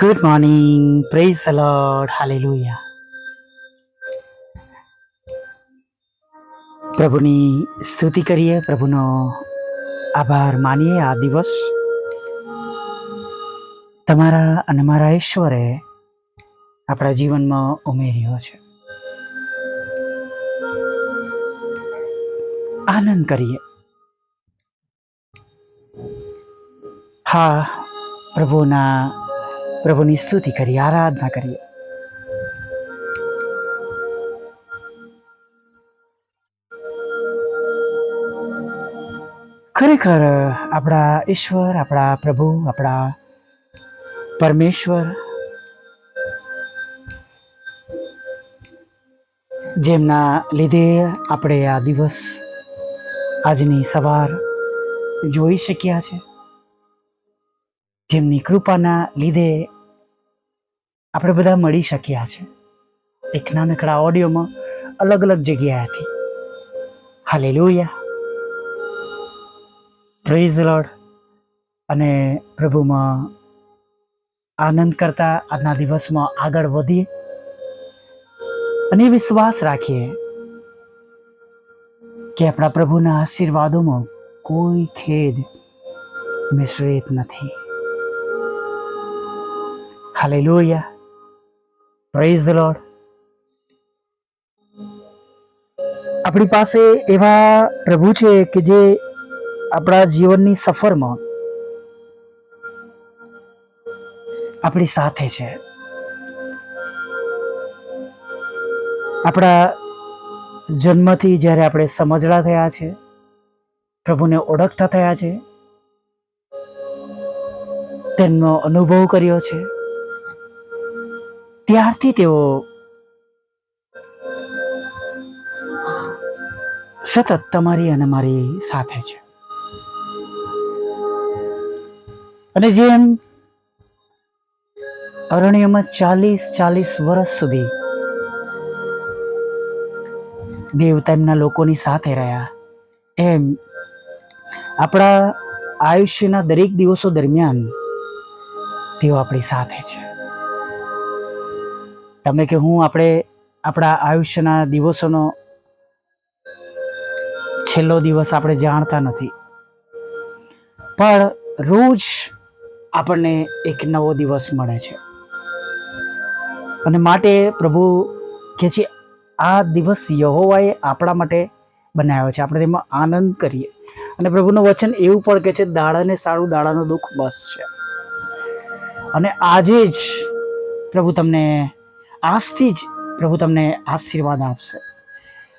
Good morning, praise the lord, hallelujah. પ્રભુની સ્તુતિ કરીએ, પ્રભુનો આભાર માનીએ. આ દિવસ તમારા અને મારા ઈશ્વરે આપણા જીવનમાં ઉમેર્યો છે. આનંદ કરીએ. હા, પ્રભુની સ્તુતિ કરીએ, આરાધના કરીએ. ખરેખર આપણા ઈશ્વર, આપણા પ્રભુ, આપણા પરમેશ્વર, જેમના લીધે આપણે આ દિવસ, આજની સવાર જોઈ શક્યા છે, જેમની કૃપાના લીધે આપણે બધા મળી શક્યા છે એક નાનકડા ઓડિયોમાં, અલગ અલગ જગ્યાએથી. Hallelujah, praise the lord. અને પ્રભુમાં આનંદ કરતા આજના દિવસમાં આગળ વધીએ અને વિશ્વાસ રાખીએ કે આપણા પ્રભુના આશીર્વાદોમાં કોઈ ખેદ મિશ્રિત નથી. Hallelujah, praise the lord. આપણી પાસે એવા પ્રભુ છે કે જે આપણા જીવનની સફરમાં આપણી સાથે છે. આપણા જન્મથી જ્યારે આપણે સમજણા થયા છે, પ્રભુને ઓળખતા થયા છે, તેમનો અનુભવ કર્યો છે, ત્યારથી તેઓ સતત તમારી અને મારી સાથે છે. અને જેમ અરણ્યમાં 40 વર્ષ સુધી દેવ તેમના લોકોની સાથે રહ્યા, એમ આપણા આયુષ્યના દરેક દિવસો દરમિયાન તેઓ આપણી સાથે છે. તમે કે હું આપણે આપણા આયુષ્યના દિવસોનો છેલ્લો દિવસ આપણે જાણતા નથી, પણ રોજ આપણને એક નવો દિવસ મળે છે. અને માટે પ્રભુ કહે છે, આ દિવસ યહોવાએ આપણા માટે બનાવ્યો છે, આપણે તેમાં આનંદ કરીએ. અને પ્રભુનું વચન એવું પણ કહે છે, દાડાને સારું, દાડાનું દુઃખ બસ છે. અને આજે જ પ્રભુ તમને, આજથી જ પ્રભુ તમને આશીર્વાદ આપશે.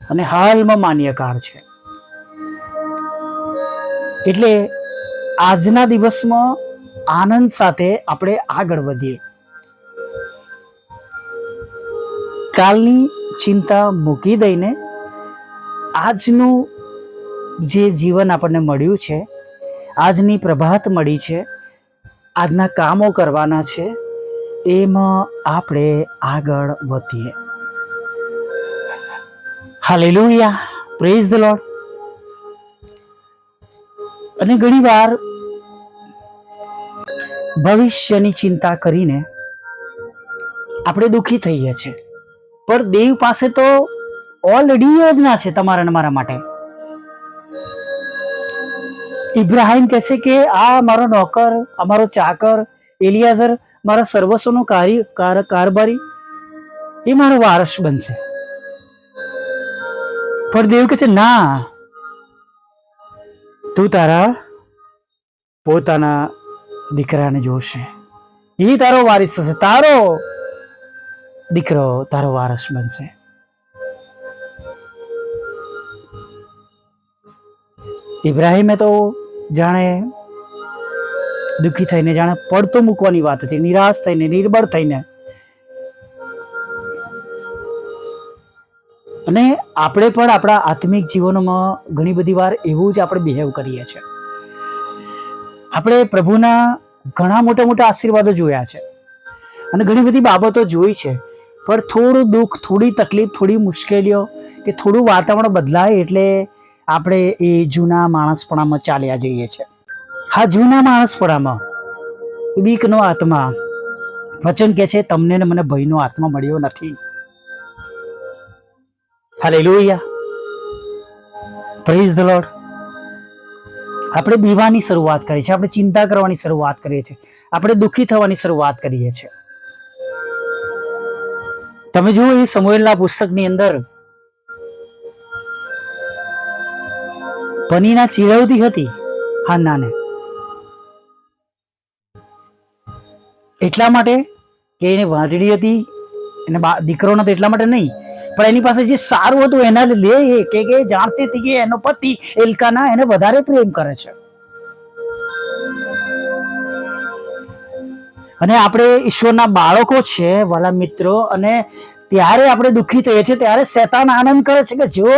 અને હાલમાં માન્ય કાળ છે, એટલે આજના દિવસમાં આનંદ સાથે આપણે આગળ વધીએ. કાલની ચિંતા મૂકી દઈને આજનું જે જીવન આપણને મળ્યું છે, આજની પ્રભાત મળી છે, આજના કામો કરવાના છે, એમાં આપણે આગળ વધીએ. Hallelujah, praise the lord. અને ઘણી વાર ભવિષ્યની ચિંતા કરીને આપણે દુઃખી થઈએ છીએ, પણ દેવ પાસે તો ઓલરેડી યોજના છે તમારા અને મારા માટે. ઇબ્રાહિમ કહે છે કે આ મારો નોકર, અમારો ચાકર એલિયાઝર, મારા સર્વસ્વનો કારભારી, એ મારો વારસ બનશે. પણ દેવ કહે છે, ના, તું તારા પોતાના દીકરાને જોશે, એ તારો વારિસ થશે, તારો દીકરો તારો વારસ બનશે. ઇબ્રાહિમે તો જાણે દુઃખી થઈને, જાણે પડતો મૂકવાની વાત હતી, નિરાશ થઈને, નિર્બળ થઈને. અને આપણે પણ આપણા આત્મિક જીવનમાં ઘણી બધી વાર એવું જ આપણે બિહેવ કરીએ છીએ. આપણે પ્રભુના ઘણા મોટા મોટા આશીર્વાદો જોયા છે અને ઘણી બધી બાબતો જોઈ છે, પણ થોડું દુઃખ, થોડી તકલીફ, થોડી મુશ્કેલીઓ કે થોડું વાતાવરણ બદલાય એટલે આપણે એ જૂના માણસપણામાં ચાલ્યા જઈએ છીએ. હા, જૂના માણસપણામાં બીકનો આત્મા, વચન કહે છે તમને ને મને ભયનો આત્મા મળ્યો નથી. Hallelujah, praise the lord. આપણે બીવાની શરૂઆત કરીએ છીએ, આપણે ચિંતા કરવાની શરૂઆત કરીએ છીએ, આપણે દુઃખી થવાની શરૂઆત કરીએ છીએ. તમે જુઓ એ સમુએલના પુસ્તકની અંદર પનીના ચીડવતી હતી હાન્નાને, એટલા માટે કે એને વાંજળી હતી, એને દીકરો નતો એટલા માટે નહીં, પણ એની પાસે જે સારું હતું એના લીધે કે જાણતી હતી કે એનો પતિ એલ્કાના એને વધારે પ્રેમ કરે છે. અને આપણે ઈશ્વરના બાળકો છે વાલા મિત્રો, અને ત્યારે આપણે દુઃખી થઈએ છીએ ત્યારે શૈતાન આનંદ કરે છે કે જો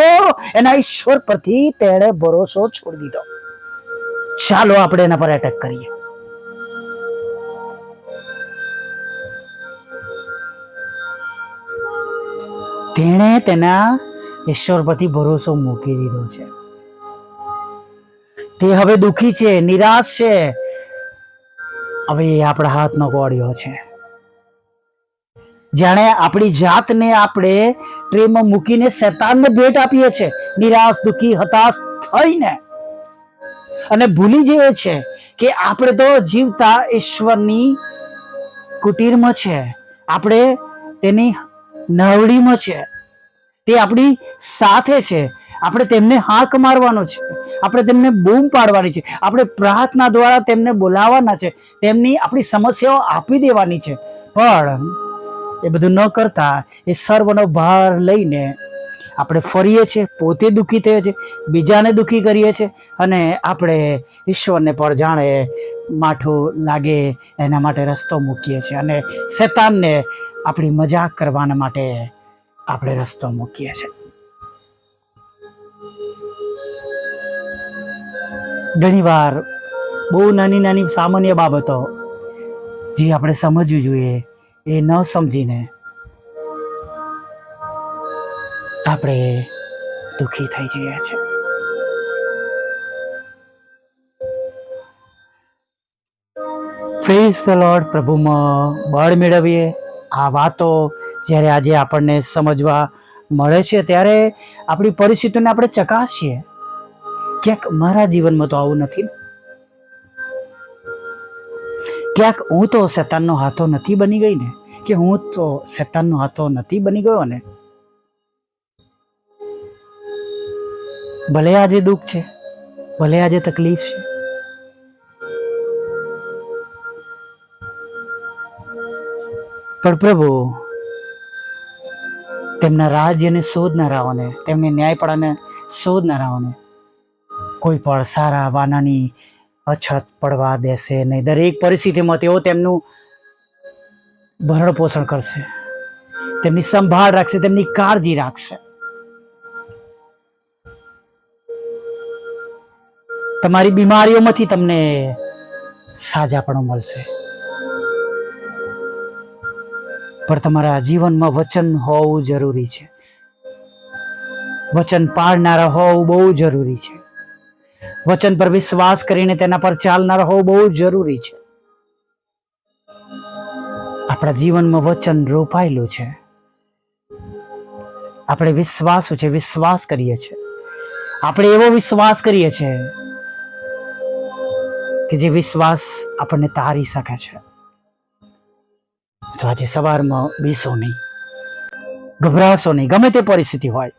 એના ઈશ્વર પરથી તેણે ભરોસો છોડી દીધો, ચાલો આપણે એના પર એટેક કરીએ. તેણે તેના ઈશ્વર પરથી ભરોસો મૂકી દીધો છે. તે હવે દુઃખી છે, નિરાશ છે. હવે એ આપણા હાથનો કોળિયો છે. જાણે આપણી જાતને આપણે ટ્રેમાં મૂકીને શૈતાનને ભેટ આપીએ છીએ, નિરાશ, દુઃખી, હતાશ થઈને, અને ભૂલી જઈએ છે કે આપણે તો જીવતા ઈશ્વરની કુટીરમાં છે, આપણે તેની નવડીમાં છે, તે આપણી સાથે છે. આપણે તેમને હાંક મારવાનો છે, આપણે તેમને બૂમ પાડવાની છે, આપણે પ્રાર્થના દ્વારા તેમને બોલાવવાના છે, તેમની આપણી સમસ્યાઓ આપી દેવાની છે. પણ એ બધું ન કરતા એ સર્વનો ભાર લઈને આપણે ફરીએ છીએ, પોતે દુઃખી થઈએ છીએ, બીજાને દુઃખી કરીએ છીએ, અને આપણે ઈશ્વરને પણ જાણે માઠું લાગે એના માટે રસ્તો મૂકીએ છીએ, અને શૈતાનને આપણી મજાક કરવાના માટે આપણે રસ્તો મૂકીએ છીએ. ઘણીવાર બહુ નાની નાની સામાન્ય બાબતો જે આપણે સમજવું જોઈએ એ ન સમજીને આપણે દુઃખી થઈ જઈએ છીએ. Praise the lord. પ્રભુમાં બળ મેળવીએ. આ વાતો જ્યારે આજે આપણને સમજવા મળે છે ત્યારે આપણી પરિસ્થિતિને આપણે ચકાસીએ, ક્યાંક મારા જીવનમાં તો આવું નથી, ક્યાંક હું તો શૈતાનનો હાથો નથી બની ગઈ ને, કે હું તો શૈતાનનો હાથો નથી બની ગયો ને. ભલે આજે દુઃખ છે, ભલે આજે તકલીફ છે, પણ પ્રભુ તેમના રાજ્યને શોધનારાઓને, તેમને ન્યાયપણાને શોધનારાઓને કોઈ પણ સારા વાનાની અછત પડવા દેશે નહીં. દરેક પરિસ્થિતિમાં તેઓ તેમનું ભરણ પોષણ કરશે, તેમની સંભાળ રાખશે, તેમની કાળજી રાખશે. તમારી બીમારીઓમાંથી તમને સાજાપણું મળશે, પણ તમારા જીવનમાં વચન હોવું જરૂરી છે. વચન પાળનારા હોવું બહુ જરૂરી છે. વચન પર વિશ્વાસ કરીને તેના પર ચાલનારા હોવું બહુ જરૂરી છે. આપણા જીવનમાં વચન રોપાયેલું છે, આપણે વિશ્વાસ છે, વિશ્વાસ કરીએ છીએ, આપણે એવો વિશ્વાસ કરીએ છીએ કે જે વિશ્વાસ આપણને તારી શકે છે. તો આજે સવારમાં બીસો નહીં, ગભરાશો નહીં, ગમે તે પરિસ્થિતિ હોય,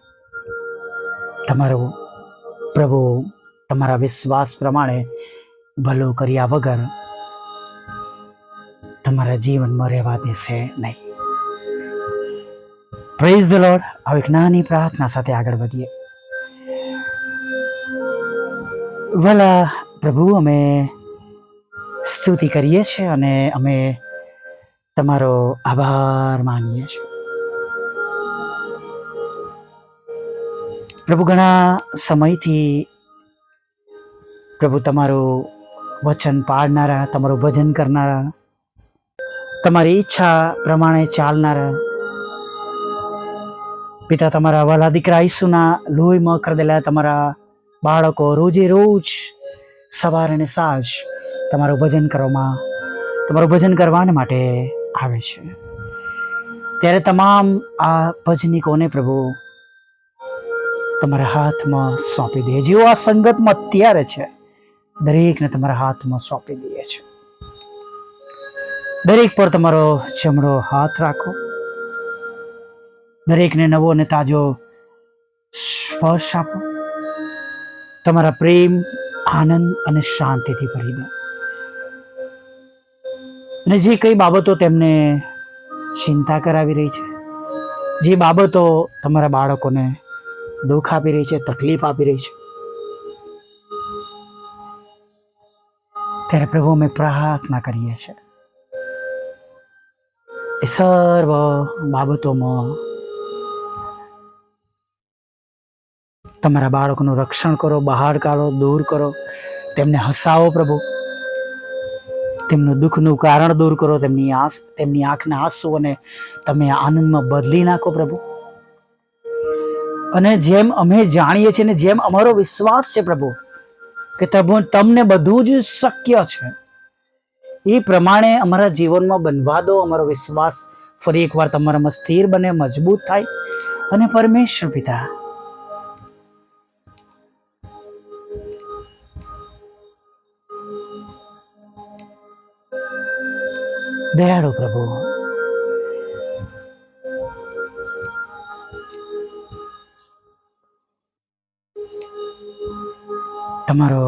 તમારો પ્રભુ તમારા વિશ્વાસ પ્રમાણે ભલું કર્યા વગર તમારા જીવનમાં રહેવા દેશે નહીં. Praise the lord. હવે એક નાની પ્રાર્થના સાથે આગળ વધીએ. ભલા પ્રભુ, અમે સ્તુતિ કરીએ છીએ અને અમે તમારો આભાર માનીએ છીએ. પ્રભુ, ઘણા સમયથી પ્રભુ તમારું વચન પાળનારા, તમારું ભજન કરનારા, તમારી ઈચ્છા પ્રમાણે ચાલનારા પિતા, તમારા વાલા દીકરા ઈસુના લોહીમાં ખરીદેલા તમારા બાળકો રોજે રોજ સવાર અને સાંજ તમારું ભજન કરવામાં, તમારું ભજન કરવા માટે આવે છે, ત્યારે તમામ આ ભજનિકોને પ્રભુ તમારા હાથમાં સોંપી દે. જેઓ આ સંગતમાં અત્યારે છે, દરેકને તમારા હાથમાં સોંપી દઈએ છે. દરેક પર તમારો જમણો હાથ રાખો, દરેકને નવો અને તાજો સ્પર્શ આપો. તમારા પ્રેમ, આનંદ અને શાંતિથી ભરી દો. અને જે કઈ બાબતો તેમને ચિંતા કરાવી રહી છે, જે બાબતો તમારા બાળકોને દુઃખ આપી રહી છે, તકલીફ આપી રહી છે, ત્યારે પ્રભુ અમે પ્રાર્થના કરીએ છીએ એ સર્વ બાબતોમાં તમારા બાળકોનું રક્ષણ કરો, બહાર કાઢો, દૂર કરો, તેમને હસાવો પ્રભુ, તેમનું દુઃખનું કારણ દૂર કરો, તેમની આંખના આંસુઓને તમે આનંદમાં બદલી નાખો પ્રભુ. અને જેમ અમે જાણીએ છીએ ને જેમ અમારો વિશ્વાસ છે પ્રભુ કે તમને બધું જ શક્ય છે, એ પ્રમાણે અમારા જીવનમાં બનવા દો. અમારો વિશ્વાસ ફરી એકવાર તમારામાં સ્થિર બને, મજબૂત થાય. અને પરમેશ્વર પિતા, દયાળુ પ્રભુ, તમારો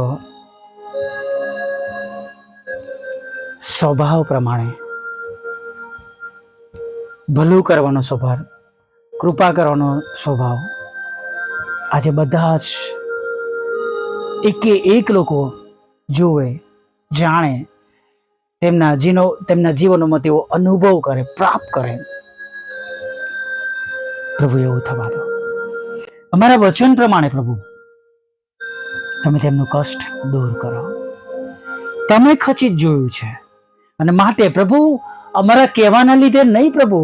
સ્વભાવ પ્રમાણે ભલું કરવાનો સ્વભાવ, કૃપા કરવાનો સ્વભાવ આજે બધા જ એકે એક લોકો જોવે, જાણે, તેમના જીવનોમાં તેઓ અનુભવ કરે, પ્રાપ્ત કરે. પ્રભુ એવું થવા દો. અમારા વચન પ્રમાણે પ્રભુ તમે તેમનું કષ્ટ દૂર કરો. તમે ખચિત જોયું છે, અને માટે પ્રભુ અમારા કહેવાના લીધે નહીં પ્રભુ,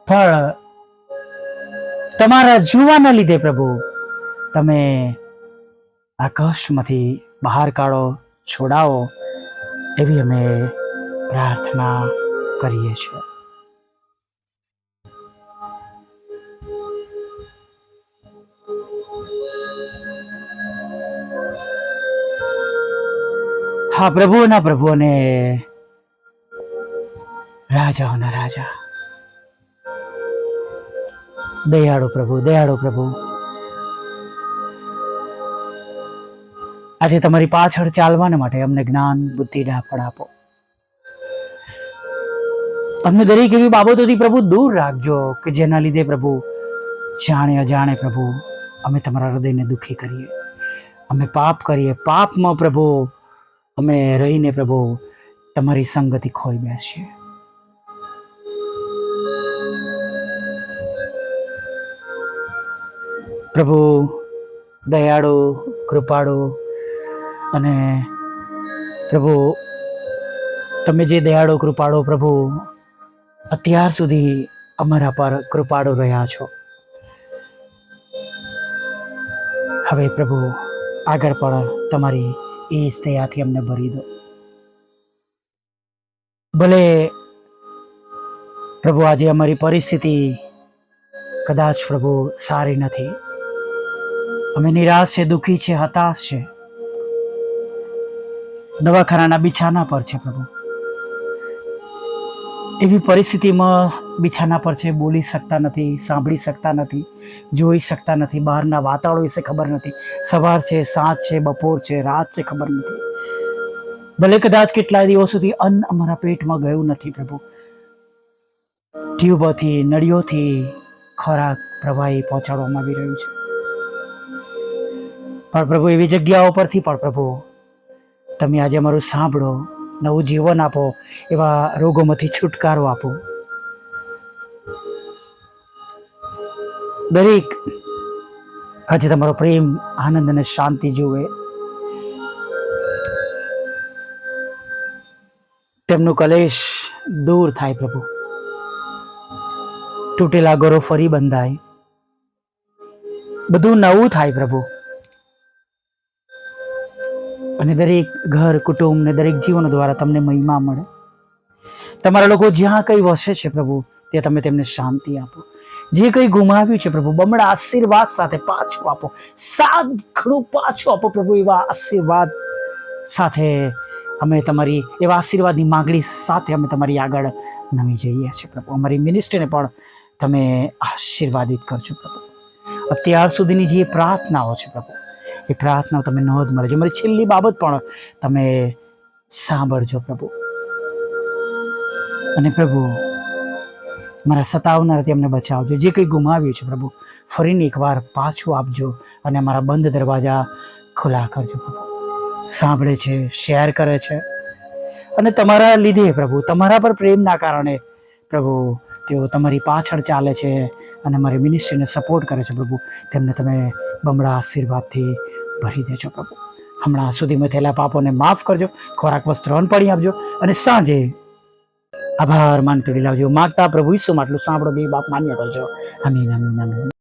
પણ તમારા જોવાના લીધે પ્રભુ તમે આ કષ્ટમાંથી બહાર કાઢો, છોડાવો, એવી અમે પ્રાર્થના કરીએ છીએ. હા, પ્રભુઓના પ્રભુ અને રાજાઓના રાજા, દયાળુ પ્રભુ, દયાળુ પ્રભુ, આજે તમારી પાછળ ચાલવાના માટે અમને જ્ઞાન, બુદ્ધિ, ડાપણ આપો. અમને દરેક એવી બાબતોથી પ્રભુ દૂર રાખજો કે જેના લીધે પ્રભુ જાણે અજાણે પ્રભુ અમે તમારા હૃદયને દુઃખી કરીએ, અમે પાપ કરીએ, પાપમાં પ્રભુ અમે રહીને પ્રભુ તમારી સંગતિ ખોઈ બેસીએ. પ્રભુ દયાળુ, કૃપાળુ, અને પ્રભુ તમે જે દયાળુ, કૃપાળુ પ્રભુ અત્યાર સુધી અમારા પર કૃપાળુ રહ્યા છો, હવે પ્રભુ આગળ પણ તમારી એ દયાથી અમને ભરી દો. ભલે પ્રભુ આજે અમારી પરિસ્થિતિ કદાચ પ્રભુ સારી નથી, અમે નિરાશ છે, દુઃખી છે, હતાશ છે, દવાખાનાના બિછાના પર છે પ્રભુ, એવી પરિસ્થિતિમાં બિછાના પર છે, બોલી શકતા નથી, સાંભળી શકતા નથી, જોઈ શકતા નથી, બહારના વાતાવરણ વિશે ખબર નથી, સવાર છે, સાંજ છે, બપોર છે, રાત છે, ખબર નથી. ભલે કદાચ કેટલા દિવસોથી અન્ન અમારા પેટમાં ગયું નથી પ્રભુ, ટ્યુબોથી, નળીઓથી ખોરાક પ્રવાહી પહોંચાડવામાં આવી રહ્યું છે, પણ પ્રભુ એવી જગ્યાઓ પરથી પણ પ્રભુ તમે આજે અમારું સાંભળો, નવું જીવન આપો, એવા રોગોમાંથી છુટકારો આપો. દરેક આજે તમારો પ્રેમ, આનંદ અને શાંતિ જુએ, તેમનું કલેશ દૂર થાય પ્રભુ, તૂટેલા ઘરો ફરી બંધાય, બધું નવું થાય પ્રભુ, અને દરેક ઘર, કુટુંબ ને દરેક જીવનો દ્વારા તમને મહિમા મળે. તમારા લોકો જ્યાં કંઈ વસે છે પ્રભુ, તે તમે તેમને શાંતિ આપો. જે કંઈ ગુમાવ્યું છે પ્રભુ, બમણા આશીર્વાદ સાથે પાછું આપો. 7 ગણું પાછું આપો પ્રભુ. એવા આશીર્વાદ સાથે અમે તમારી, એવા આશીર્વાદની માંગણી સાથે અમે તમારી આગળ નમી જઈએ છીએ પ્રભુ. અમારી મિનિસ્ટ્રીને પણ તમે આશીર્વાદિત કરજો પ્રભુ. અત્યાર સુધીની જે પ્રાર્થનાઓ છે પ્રભુ, એ પ્રાર્થનાઓ તમે નોંધ મળજો. અમારી છેલ્લી બાબત પણ તમે સાંભળજો પ્રભુ. અને પ્રભુ, મારા સતાવનારથી અમને બચાવજો. જે કંઈ ગુમાવ્યું છે પ્રભુ, ફરીને એકવાર પાછું આપજો અને અમારા બંધ દરવાજા ખુલ્લા કરજો પ્રભુ. સાંભળે છે, શેર કરે છે, અને તમારા લીધે પ્રભુ, તમારા પર પ્રેમના કારણે પ્રભુ, તેઓ તમારી પાછળ ચાલે છે અને મારી મિનિસ્ટ્રીને સપોર્ટ કરે છે પ્રભુ. તેમને તમે બમણા આશીર્વાદથી ભરી દેજો પ્રભુ. હમણાં સુધીમાં થયેલા પાપોને માફ કરજો. ખોરાક વસ્ત્ર અન્ન પાણી આપજો. અને સાંજે આભાર માન કરી લાવજો. માગતા પ્રભુ ઈસુમાં આટલું સાંભળો. બે બાપ માન્ય કરજો. આમીન, આમીન, આમીન.